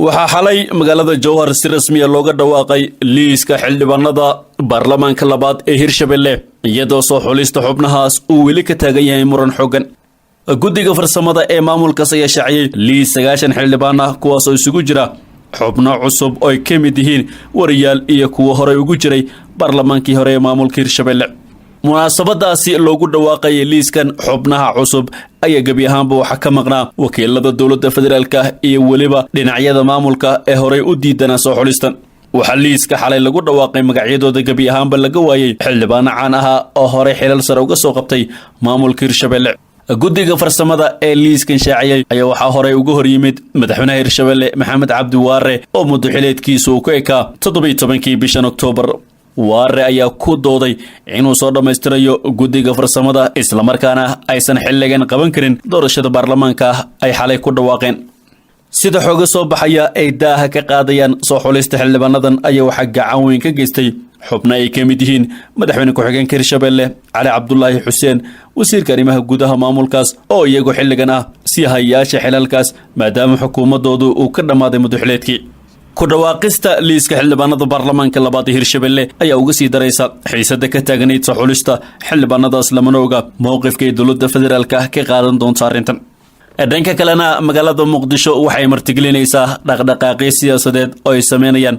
waxaa xalay magaalada Jowhar si rasmi ah looga dhawaaqay liiska xildhibaanada baarlamaanka labaad ee Hirshabelle iyadoo soo xulista xubnahaas uu weli ka taagan yahay muran xooggan. Guddiga farsamada ee maamulkaas ayaa shaaciyay liis 90 xildhibaan ah kuwaas oo isugu jira xubno cusub oo ay ka mid yihiin wariyaal iyo kuwa hore ugu jiray baarlamaankii hore ee maamulka Hirshabelle. munaasabadaasi loogu dhawaaqay liiskan xubnaha cusub ayaa gabi ahaanba waxa ka maqnaa wakiilada dowladda federaalka iyo waliba dhinacyada maamulka ee hore u diidanaa soo xulistan. waxaa liiska xalay lagu dhawaaqay magacyadooda gabi ahaanba laga waayay xildhibaano caan ah oo hore xilal sare uga soo qabtay maamulka Hirshabelle. guddiga farsamada ee liiskan shaaciyay ayaa waxaa hore uga hor yimid madaxweynaha Hirshabelle Maxamed Cabdi Waare oo muddo xileedkiisu uu ku ekaa 17 bishan Oktoobar. Waare ayaa ku dooday inuu soo dhammaystirayo guddiga farsamada isla markaana aysan xilligan qaban karin doorashada baarlamaanka ay xalay ku dhawaaqeen. sida xooga soo baxaya ay daaha ka qaadayaan soo xulista xildhibaanadan ayaa waxaa gacan weyn ka geystay xubno ay ka mid yihiin madaxweyne ku-xigeenka Hirshabelle Cali Cabdullaahi Xuseen, wasiirka arrimaha gudaha maamulkaas oo iyagu xilligan ah si hayaasha xilalkaas maadaama xukuumadoodu uu ka dhammaaday muddo xileedkii. ku dhawaaqista liiska xildhibaanada baarlamaanka labaad ee Hirshabelle ayaa uga sii daraysa xiisada ka taagnayd soo xulista xildhibaanadaas lamana oga mowqifka ay dowladda federaalka ka qaadan doonto arrintan. dhanka kalena magaalada Muqdisho waxay martigelinaysaa dhaqdhaqaaqyo siyaasadeed oo ay sameynayaan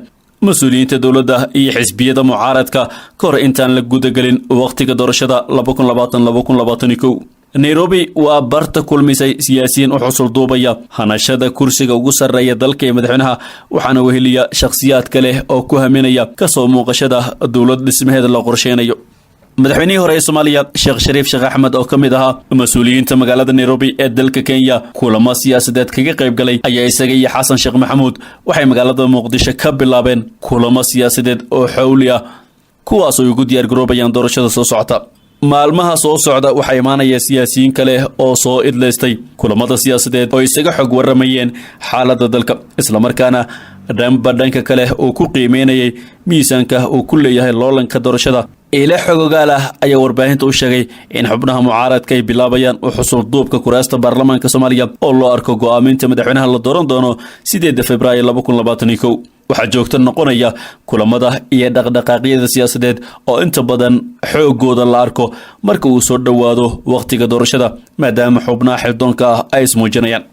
mas'uuliyiinta dowladda iyo xisbiyada mucaaradka kor intaan la gudagelin waqtiga doorashada 2020-2021. Nairobi waa barta kulmisay siyaasiyiin u xusul duubaya hanashada kursiga ugu sarreeya dalka ee madaxweynaha waxaana weheliya shakhsiyaad kale oo ku haminaya kasoo muuqashada dowlad dhismaheeda la qorsheynayo. madaxweynihii hore ee Soomaaliya Sheekh Shariif Sheekh Axmed oo ka mid ahaa mas'uuliyiinta magaalada Nairobi ee dalka Kenya kulamo siyaasadeed kaga qayb galay ayaa isaga iyo Xasan Sheekh Maxamuud waxay magaalada Muqdisho ka bilaabeen kulamo siyaasadeed oo xawli ah kuwaas oo ugu diyaar garoobayaan doorashada soo socota. maalmaha soo socda waxaa imaanaya siyaasiyiin kale oo soo idleystay kulamada siyaasadeed oo isaga xog waramayeen xaaladda dalka isla markaana dhanka kale uu ku qiimeynayay miisaanka uu ku leeyahay loolanka doorashada. ila xogogaal ah ayaa warbaahinta u sheegay in xubnaha mucaaradka ay bilaabayaan u xusul duubka kuraasta baarlamaanka Soomaaliya oo loo arko go'aaminta madaxweynaha la dooran doono 8 Febraayo 2021. waxaa joogto noqonaya kulamada iyo dhaqdhaqaaqyada siyaasadeed oo inta badan xoogooda la arko marka uu soo dhawaado waqtiga doorashada maadaama xubnaha xildoonka ah ay ismuujinayaan.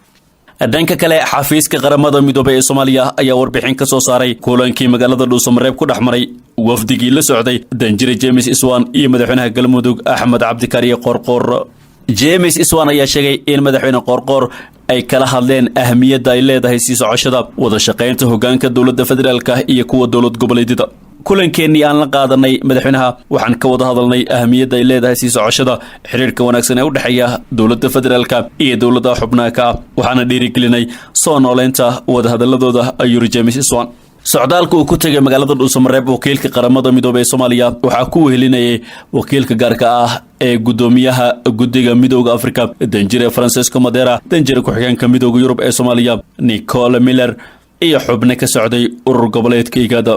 dhanka kale xafiiska qaramada midoobay ee Soomaaliya ayaa warbixin ka soo saaray kulankii magaalada Dhuusamareeb ku dhaxmaray wafdigii la socday Danjire James Iswan iyo madaxweynaha Galmudug Axmed Cabdikaariye Qorqor. James Iswan ayaa sheegay in madaxweyne Qorqor ay kala hadleen ahmiyadda ay leedahay sii socoshada wada shaqeynta hoggaanka dowladda federaalka iyo kuwa dowlad goboleedyada. kulankeenii aan la qaadanay madaxweynaha waxaan ka wada hadalnay ahmiyadda ay leedahay sii socoshada xiriirka wanaagsan ee u dhexeeya dowladda federaalka iyo dowladda xubnaha ka waxaana dhiirigelinay soo nooleynta wada hadaladooda ayuu James Iswan. socdaalka uu ku tagay magaalada Dhuusamareeb wakiilka qaramada midoobay ee Soomaaliya waxaa ku wehelinayay wakiilka gaarka ah ee gudoomiyaha guddiga midowga Afrika Danjire Francisco Madera, Danjire ku-xigeenka midowga Yurub ee Soomaaliya Nicole Miller iyo xubno ka socday urur goboleedka IGAD.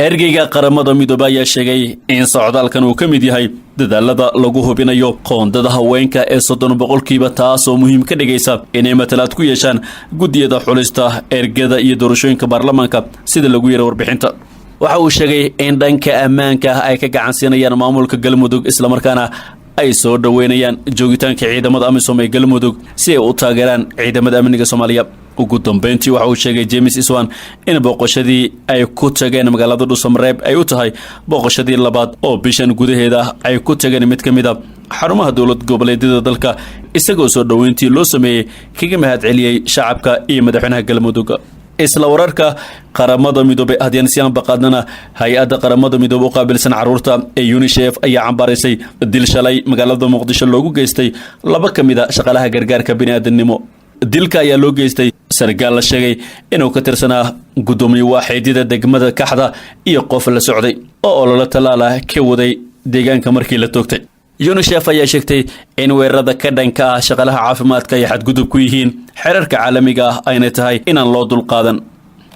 ergeyga qaramada midoobay ayaa sheegay in socdaalkan uu ka mid yahay dadaalada lagu hubinayo qoondada haweenka ee 30% taas oo muhiim ka dhigaysa inay matalaad ku yeeshaan guddiyada xulista ergada iyo doorashooyinka baarlamaanka sida lagu yiri warbixinta. waxa uu sheegay in dhanka ammaanka ay ka gacan siinayaan maamulka Galmudug isla markaana ay soo dhaweynayaan joogitaanka ciidamada AMISOM ee Galmudug si ay u taageeraan ciidamada amniga Soomaaliya. ugu dambeyntii waxa uu sheegay James Iswan in booqashadii ay ku tageen magaalada Dhuusamareeb ay u tahay booqashadii labaad oo bishan gudaheeda ay ku tageen mid ka mid ah xarumaha dowlad goboleedyada dalka isagoo soo dhaweyntii loo sameeyay kaga mahad celiyay shacabka iyo madaxweynaha Galmudug. isla wararka qaramada midoobay hadiyaan siyaan baqadna hay'adda qaramada midoobay oo qaabilsan caruurta ee UNICEF ayaa cambaaraysay dil shalay magaalada Muqdisho loogu geystay laba ka mid ah shaqaalaha gargaarka bini'aadanimo. dilka ayaa loo geystay sargaal la sheegay inuu ka tirsanaa gudoomiye waaxeedida degmada Kaxda iyo qof la socday oo olole talaala ka waday deegaanka markii la toogtay. UNICEF ayaa sheegtay in weerarada ka dhanka ah shaqaalaha caafimaadka ay xadgudub ku yihiin xeerarka caalamiga ah ayna tahay inaan loo dulqaadan.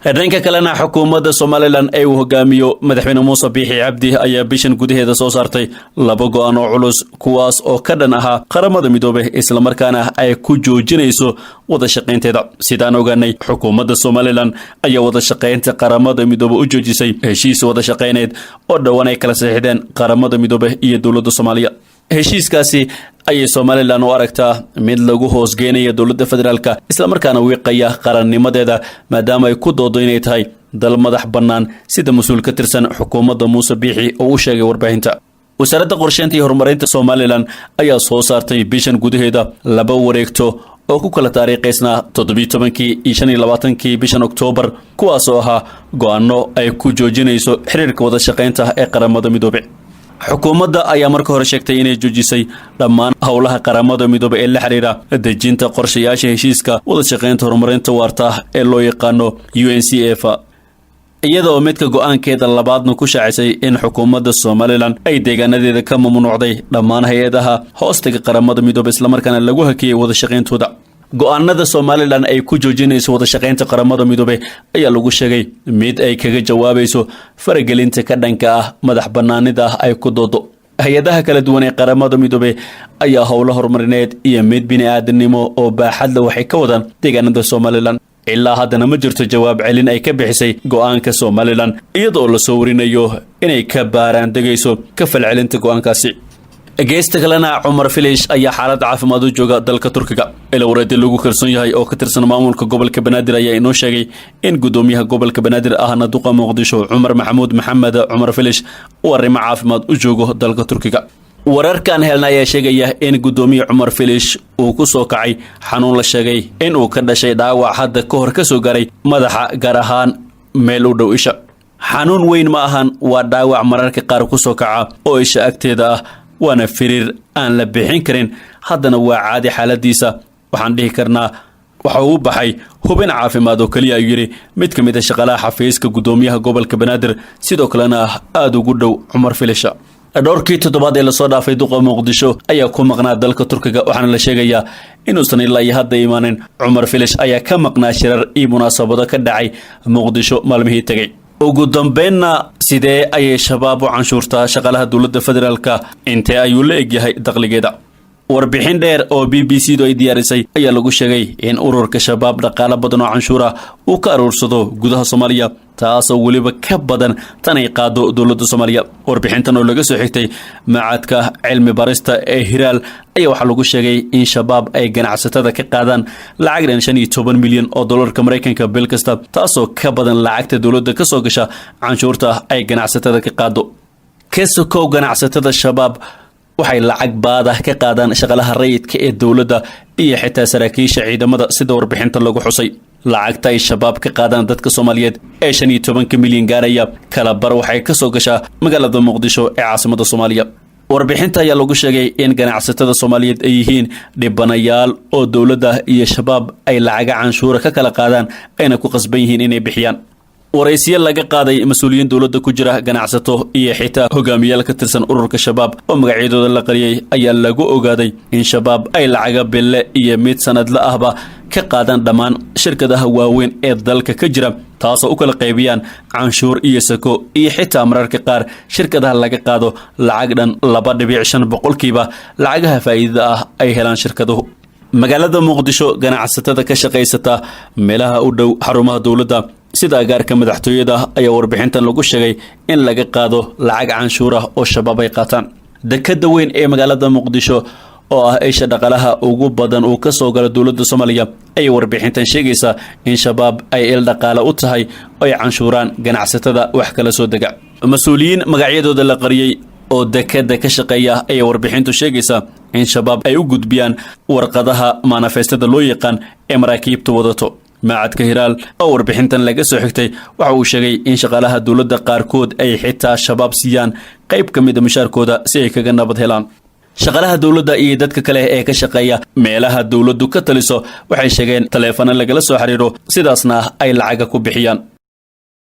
dhanka kalena xukuumadda Somaliland ay uu hogaamiyo madaxweyne Muuse Biixi Cabdi ayaa bishan gudaheeda soo saartay 2 go'aan oo culus kuwaas oo ka dhan ahaa qaramada midoobay isla markaana ay ku joojinayso wada shaqaynteeda sidaan ogaanay xukuumadda Somaliland ayaa wada shaqaynta qaramada midoobay u joojisay heshiis wada shaqayneed oo dhawaan ay kala saxiixdeen qaramada midoobay iyo dawladda Soomaaliya heshiiskaasi ayay Somaliland u aragtaa mid lagu hoosgeenayo dawladda federaalka isla markaana wiiqaya qarannimadeeda maadaama ay ku doodo inay tahay dal madax bannaan sida mas'uul ka tirsan xukuumadda Muuse Biixi oo u sheegay warbaahinta wasaaradda qorsheynta iyo horumarinta Somaliland ayaa soo saartay bishan gudaheeda 2 wareegto oo ku kala taariikhaysnaa 17kii iyo 25kii bishan Oktoobar kuwaas oo ahaa go'aano ay ku joojinayso xiriirka wada shaqaynta ee qaramada midoobay xukuumadda ayaa marka hore sheegtay inay joojisay dhammaan howlaha qaramada midoobay ee la xiriira dejinta qorshayaasha heshiiska wada shaqaynta horumarinta waarta ee loo yaqaano UNCF iyadoo midka go'aankeeda labaadna ku shaacisay in xukuumadda Somaliland ay deegaanadeeda ka mamnuucday dhammaan hay'adaha hoostiga qaramada midoobay isla markaana lagu hakiyay wada shaqayntooda go'aanada Somaliland ay ku joojinayso wada shaqaynta qaramada midoobay ayaa lagu sheegay mid ay kaga jawaabayso faragelinta ka dhanka ah madax bannaanida ay ku doodo hay'adaha kala duwan ee qaramada midoobay ayaa howlo horumarineed iyo mid bini'aadanimo oo baaxad leh waxay ka wadaan deegaanada Somaliland ilaa haddana ma jirto jawaab celin ay ka bixisay go'aanka Somaliland iyadoo la soo warinayo inay ka baaraan degayso ka falcelinta go'aankaasi geesta kalena Cumar Filish ayaa xaalad caafimaad u jooga dalka Turkiga ila waradi lagu kalsoon yahay oo ka tirsan maamulka gobolka Banaadir ayaa inoo sheegay in gudoomiyaha gobolka Banaadir ahna duqa Muqdisho Cumar Maxamuud Maxamed Cumar Filish uu arrimo caafimaad u joogo dalka Turkiga wararkan helnay ayaa sheegaya in gudoomiye Cumar Filish uu ku soo kacay xanuun la sheegay in uu ka dhashay dhaawac hadda ka hor ka soo garay madaxa gaar ahaan meel u dhow isha xanuun weyn ma ahan waa dhaawac mararka qaar ku soo kaca oo isha agteeda ah waana firiir aan la bixin karin haddana waa caadi xaaladiisa waxaan dhihi karnaa waxa uu baxay hubin caafimaad oo kaliya ayuu yiri mid ka mid ah shaqaalaha xafiiska gudoomiyaha gobolka Banaadir sidoo kalena aad ugu dhow Cumar Filish dhowrkii toddobaad ee la soo dhaafay duqa Muqdisho ayaa ku maqnaa dalka Turkiga waxaana la sheegayaa inuusan ilaa hadda imaanin Cumar Filish ayaa ka maqnaa shirar iyo munaasabado ka dhacay Muqdisho maalmihii tagay ugu dambeynna sidee ayay shabaab u canshuurtaa shaqaalaha dawladda federaalka intee ayuu la egyahay dakhligeeda warbixin dheer oo BBC do ay diyaarisay ayaa lagu sheegay in ururka shabaab dhaqaale badan oo canshuura uu ka aruursado gudaha Soomaaliya taasoo waliba ka badan tan ay qaado dawladda Soomaaliya warbixintan oo laga soo xigtay macadka cilmi barista ee Hiraal ayaa waxa lagu sheegay in shabaab ay ganacsatada ka qaadaan lacag dhan 15 milyan oo dollarka Mareykanka bil kasta taasoo ka badan lacagta dawladda ka soo gasha canshuurta ay ganacsatada ka qaado kasoo ganacsatada shabaab waxay lacag baada ka qaadaan shaqaalaha rayidka ee dawladda iyo xitaa saraakiisha ciidamada sida warbixinta lagu xusay lacagta ay shabaab ka qaadaan dadka Soomaaliyeed ee 15 milyan gaaraya kala bar waxay ka soo gashaa magaalada Muqdisho ee caasimadda Soomaaliya warbixinta ayaa lagu sheegay in ganacsatada Soomaaliyeed ay yihiin dhibanayaal oo dawladda iyo shabaab ay lacag canshuur ka kala qaadaan ayna ku qasban yihiin inay bixiyaan waraysiyo laga qaaday mas'uuliyiin dawladda ku jira ganacsato iyo xitaa hogaamiyaal ka tirsan ururka shabaab oo magacyadooda la qariyay ayaa lagu ogaaday in shabaab ay lacag bille iyo mid sanadle ahba ka qaadaan dhammaan shirkadaha waaweyn ee dalka ka jira taasoo u kala qaybiyaan canshuur iyo sako iyo xitaa mararka qaar shirkadaha laga qaado lacag dhan 2.5% lacagaha faa'iidada ah ay helaan shirkaduhu magaalada Muqdisho ganacsatada ka shaqeysata meelaha u dhow xarumaha dawladda sida agaarka madaxtooyada ayaa warbixintan lagu sheegay in laga qaado lacag canshuur ah oo shabaab ay qaataan dekada weyn ee magaalada Muqdisho oo ah isha dhaqaalaha ugu badan oo ka soo gala dawladda Soomaaliya ay warbixintan sheegaysa in shabaab ay il dhaqaale u tahay oo ay canshuuraan ganacsatada wax kala soo dega mas'uuliyiin magacyadooda la qariyay oo dekada ka shaqeeya ay warbixintu sheegaysa in shabaab ay u gudbiyaan warqadaha manifestada loo yaqaan ee maraakiibta wadato macadka Hiraal oo warbixintan laga soo xigtay waxa uu sheegay in shaqaalaha dawladda qaarkood ay xitaa shabaab siiyaan qayb ka mid ah mushaarkooda si ay kaga nabad helaan shaqaalaha dawladda iyo dadka kale ee ka shaqeeya meelaha dawladdu ka taliso waxay sheegeen taleefano lagala soo xiriiro sidaasna ay lacag ku bixiyaan